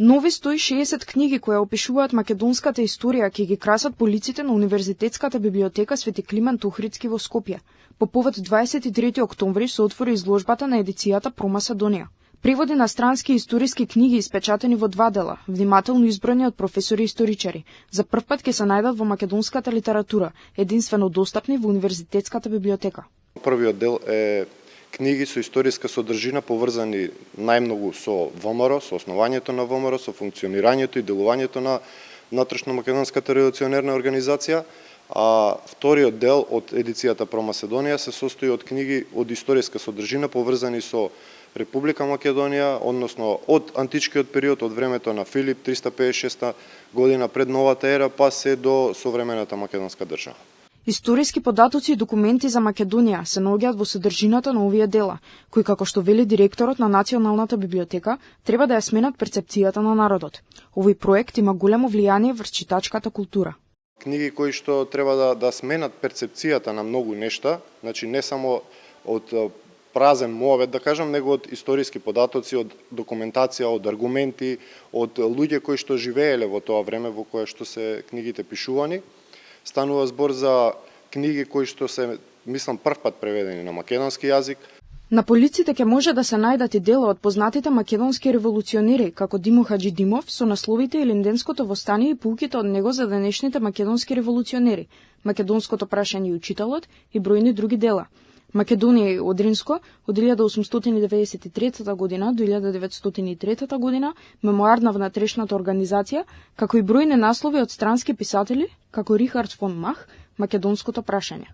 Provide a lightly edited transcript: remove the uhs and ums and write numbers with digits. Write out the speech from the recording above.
Нови 160 книги кои опишуваат македонската историја ќе ги красат полиците на Универзитетската библиотека Свети Климент Охридски во Скопје. По повод 23 октомври се отвори изложбата на едицијата Про Македонија. Преводи на странски историски книги испечатени во 2 дела, внимателно избрани од професори и историчари, за прв пат ќе се најдат во македонската литература, единствено достапни во Универзитетската библиотека. Првиот дел е книги со историска содржина поврзани најмногу со ВМРО, со основањето на ВМРО, со функционирањето и делувањето на внатрешно-македонската револуционерна организација, а вториот дел од едицијата Про Македонија се состои од книги од историска содржина поврзани со Република Македонија, односно од античкиот период, од времето на Филип, 356 година пред новата ера, па се до современата македонска држава. Историски податоци и документи за Македонија се наоѓаат во содржината на овие дела, кои, како што вели директорот на Националната библиотека, треба да ја сменат перцепцијата на народот. Овој проект има големо влијание врз читачката култура. Книги кои што треба да сменат перцепцијата на многу нешта, значи не само од празен муавет, да кажам, него од историски податоци, од документација, од аргументи, од луѓе кои што живееле во тоа време во кое што се книгите пишувани. Станува збор за книги кои што се, мислам, првпат преведени на македонски јазик. На полиците ќе може да се најдат и дела од познатите македонски револуционери, како Димо Хаџидимов, со насловите Илинденското востание и поуките од него за денешните македонски револуционери, Македонското прашање и учителот и бројни други дела. Македонија и Одринско од 1893 година до 1903 година, мемоар на внатрешната организација, како и бројни наслови од странски писатели, како Рихард фон Мах, Македонското прашање.